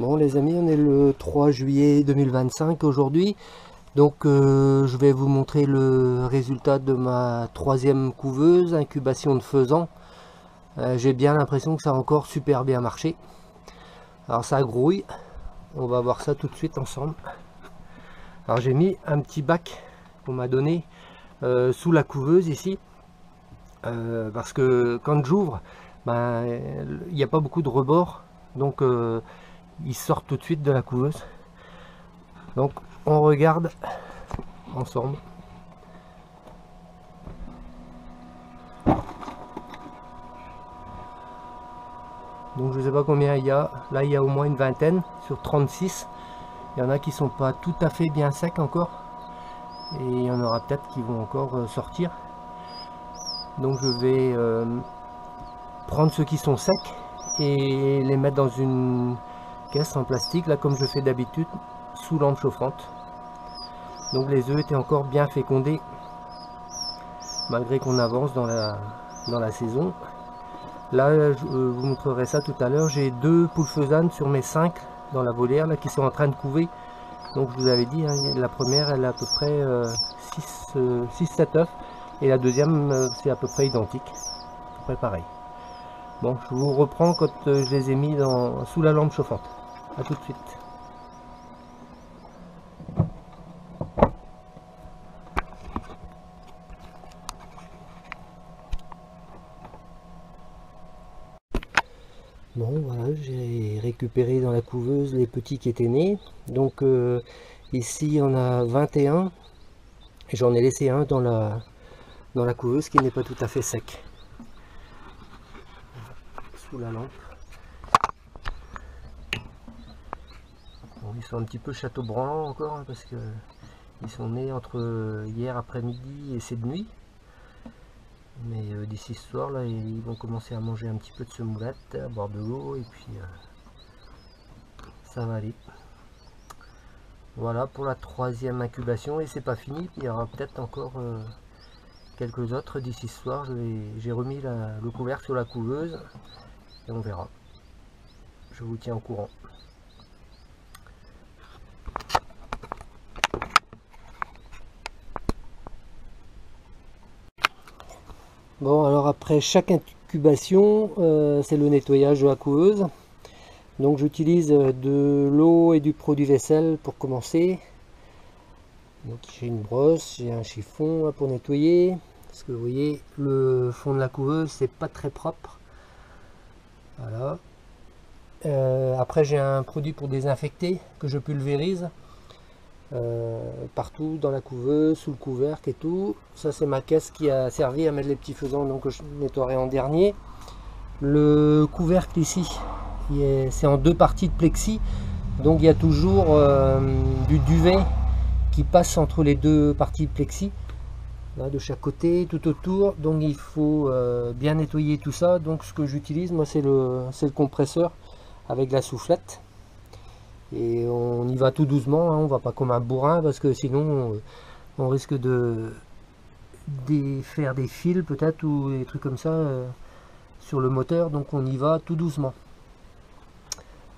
Bon les amis, on est le 3 juillet 2025 aujourd'hui, donc je vais vous montrer le résultat de ma troisième couveuse, incubation de faisan. J'ai bien l'impression que ça a encore super bien marché. Alors ça grouille, on va voir ça tout de suite ensemble. Alors j'ai mis un petit bac qu'on m'a donné sous la couveuse ici, parce que quand j'ouvre, ben, il n'y a pas beaucoup de rebord, donc ils sortent tout de suite de la couveuse. Donc on regarde ensemble. Donc je sais pas combien il y a. Là il y a au moins une vingtaine sur 36. Il y en a qui sont pas tout à fait bien secs encore. Et il y en aura peut-être qui vont encore sortir. Donc je vais prendre ceux qui sont secs et les mettre dans une caisse en plastique, là comme je fais d'habitude, sous lampe chauffante. Donc les œufs étaient encore bien fécondés malgré qu'on avance dans la saison. Là je vous montrerai ça tout à l'heure. J'ai 2 poules faisanes sur mes 5 dans la volière là, qui sont en train de couver. Donc je vous avais dit, hein, la première elle a à peu près 6-7 œufs et la deuxième c'est à peu près identique, à peu près pareil. Bon, je vous reprends quand je les ai mis sous la lampe chauffante. A tout de suite. Bon voilà, j'ai récupéré dans la couveuse les petits qui étaient nés. Donc ici on a 21 et j'en ai laissé un dans la couveuse qui n'est pas tout à fait sec. Sous la lampe. Bon, ils sont un petit peu château-branlant encore hein, parce que ils sont nés entre hier après-midi et cette nuit. Mais d'ici ce soir là ils vont commencer à manger un petit peu de semoulette, à boire de l'eau et puis ça va aller. Voilà pour la troisième incubation et c'est pas fini, il y aura peut-être encore quelques autres d'ici ce soir. J'ai remis le couvercle sur la couveuse et on verra. Je vous tiens au courant. Bon alors après chaque incubation c'est le nettoyage de la couveuse. Donc j'utilise de l'eau et du produit vaisselle pour commencer. Donc j'ai une brosse, j'ai un chiffon pour nettoyer. Parce que vous voyez le fond de la couveuse c'est pas très propre. Voilà. Après j'ai un produit pour désinfecter que je pulvérise partout dans la couveuse, sous le couvercle et tout. Ça c'est ma caisse qui a servi à mettre les petits faisans, donc je nettoierai en dernier. Le couvercle ici c'est en 2 parties de plexi, donc il y a toujours du duvet qui passe entre les 2 parties de plexi là, de chaque côté, tout autour. Donc il faut bien nettoyer tout ça. Donc ce que j'utilise moi c'est le compresseur avec la soufflette. Et on y va tout doucement, hein, on va pas comme un bourrin parce que sinon on risque de faire des fils peut-être ou des trucs comme ça sur le moteur, donc on y va tout doucement.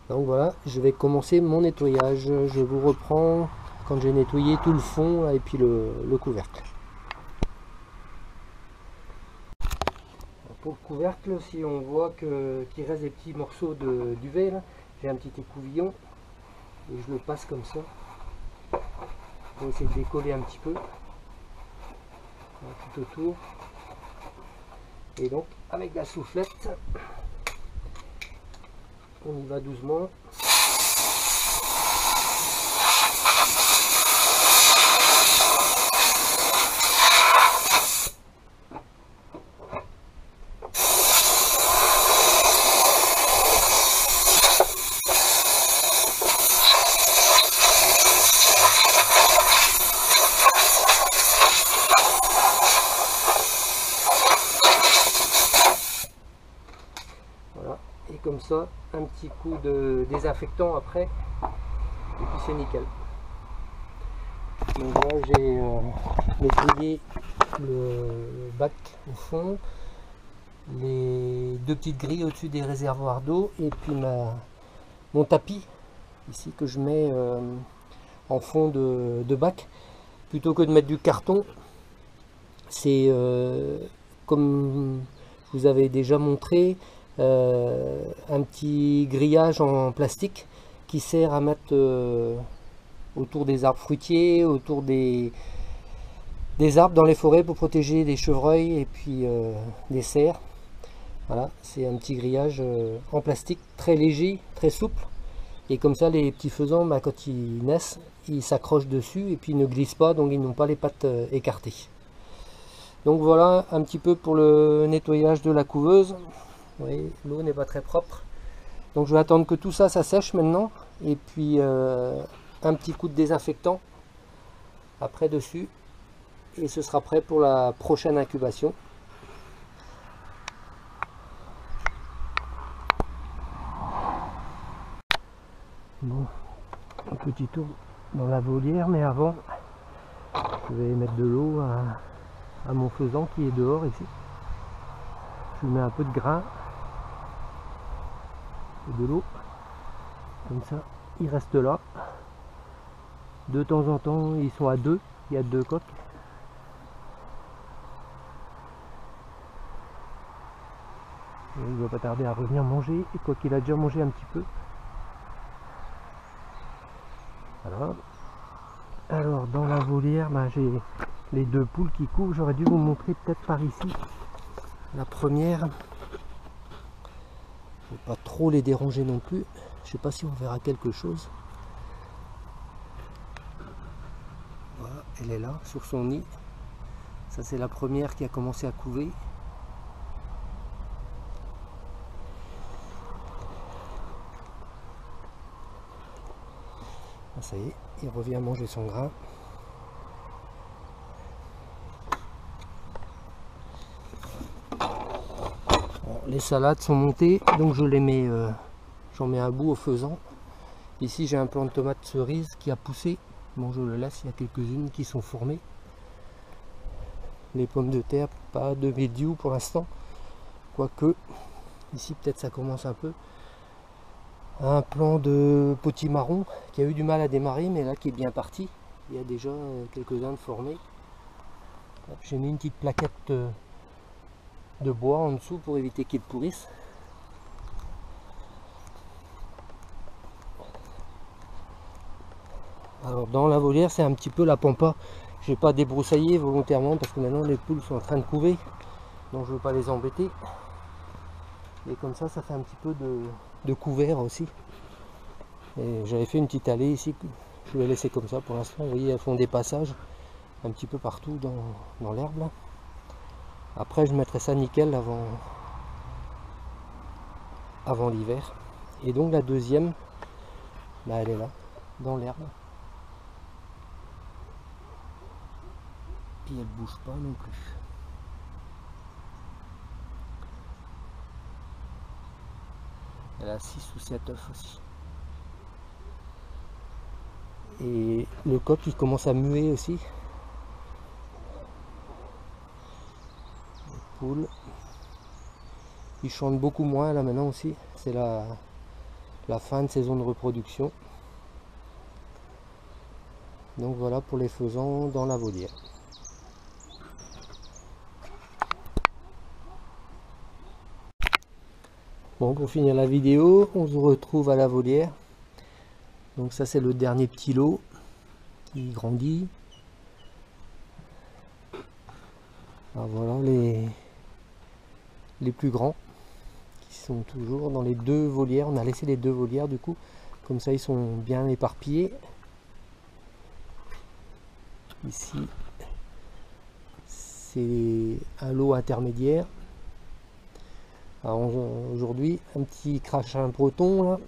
Donc voilà, je vais commencer mon nettoyage. Je vous reprends quand j'ai nettoyé tout le fond et puis le couvercle. Pour le couvercle, si on voit qu'il reste des petits morceaux de duvet, j'ai un petit écouvillon et je le passe comme ça. Je vais essayer de décoller un petit peu tout autour. Et donc avec la soufflette, on y va doucement. Voilà, et comme ça, un petit coup de désinfectant après, et puis c'est nickel. Donc là j'ai nettoyé le bac au fond, les 2 petites grilles au-dessus des réservoirs d'eau et puis mon tapis ici que je mets en fond de bac. Plutôt que de mettre du carton, c'est comme je vous avais déjà montré, un petit grillage en plastique qui sert à mettre autour des arbres fruitiers, autour des arbres dans les forêts pour protéger des chevreuils et puis des cerfs. Voilà, c'est un petit grillage en plastique très léger, très souple. Et comme ça, les petits faisans, bah, quand ils naissent, ils s'accrochent dessus et puis ils ne glissent pas, donc ils n'ont pas les pattes écartées. Donc voilà un petit peu pour le nettoyage de la couveuse. Vous voyez, l'eau n'est pas très propre. Donc je vais attendre que tout ça, ça sèche maintenant. Et puis un petit coup de désinfectant après dessus. Et ce sera prêt pour la prochaine incubation. Bon, un petit tour dans la volière, mais avant, je vais mettre de l'eau à mon faisan qui est dehors ici. Je lui mets un peu de grain et de l'eau, comme ça, il reste là. De temps en temps, ils sont à deux, il y a 2 coques. Et il ne va pas tarder à revenir manger, et quoi qu'il a déjà mangé un petit peu. Voilà. Alors dans la volière, bah, j'ai les 2 poules qui couvrent. J'aurais dû vous montrer peut-être par ici. La première, je ne vais pas trop les déranger non plus. Je ne sais pas si on verra quelque chose. Voilà, elle est là sur son nid. Ça c'est la première qui a commencé à couver. Ah, ça y est, il revient manger son grain. Bon, les salades sont montées, donc je les mets, j'en mets un bout au faisan. Ici j'ai un plant de tomates cerises qui a poussé. Bon, je le laisse, il y a quelques-unes qui sont formées. Les pommes de terre, pas de mildiou pour l'instant. Quoique, ici peut-être ça commence un peu. Un plant de potimarron qui a eu du mal à démarrer, mais là qui est bien parti. Il y a déjà quelques-uns de formés. J'ai mis une petite plaquette de bois en dessous pour éviter qu'ils pourrissent. Alors dans la volière, c'est un petit peu la pampa. Je n'ai pas débroussaillé volontairement parce que maintenant les poules sont en train de couver, donc je ne veux pas les embêter. Et comme ça fait un petit peu de couvert aussi. Et j'avais fait une petite allée ici, je vais laisser comme ça pour l'instant. Vous voyez, elles font des passages un petit peu partout dans l'herbe là. Après je mettrai ça nickel avant l'hiver. Et donc la deuxième, bah, elle est là, dans l'herbe. Puis elle bouge pas non plus. Elle a 6 ou 7 œufs aussi. Et le coq il commence à muer aussi. Les poules. Ils chantent beaucoup moins là maintenant aussi. C'est la fin de saison de reproduction. Donc voilà pour les faisans dans la volière. Bon, pour finir la vidéo, on se retrouve à la volière. Donc ça c'est le dernier petit lot qui grandit. Alors voilà les plus grands qui sont toujours dans les 2 volières. On a laissé les 2 volières du coup, comme ça ils sont bien éparpillés. Ici c'est un lot intermédiaire. Aujourd'hui un petit crachin breton là.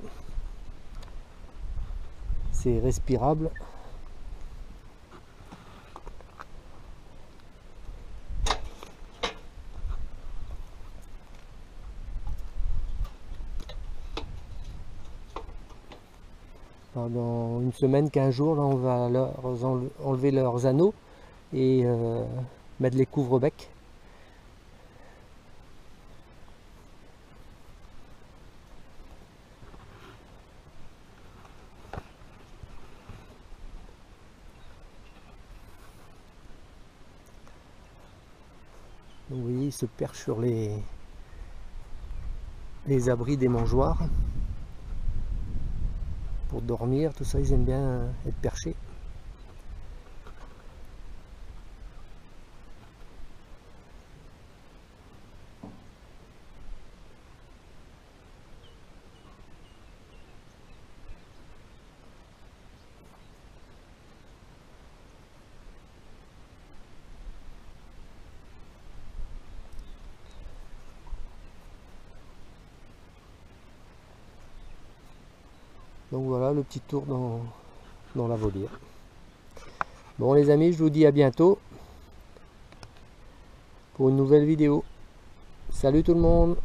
C'est respirable. Dans une semaine, 15 jours, là, on va leur enlever leurs anneaux et mettre les couvre-becs. Donc vous voyez, ils se perchent sur les abris des mangeoires. Pour dormir, tout ça, ils aiment bien être perchés. Donc voilà le petit tour dans la volière. Bon les amis, je vous dis à bientôt pour une nouvelle vidéo. Salut tout le monde!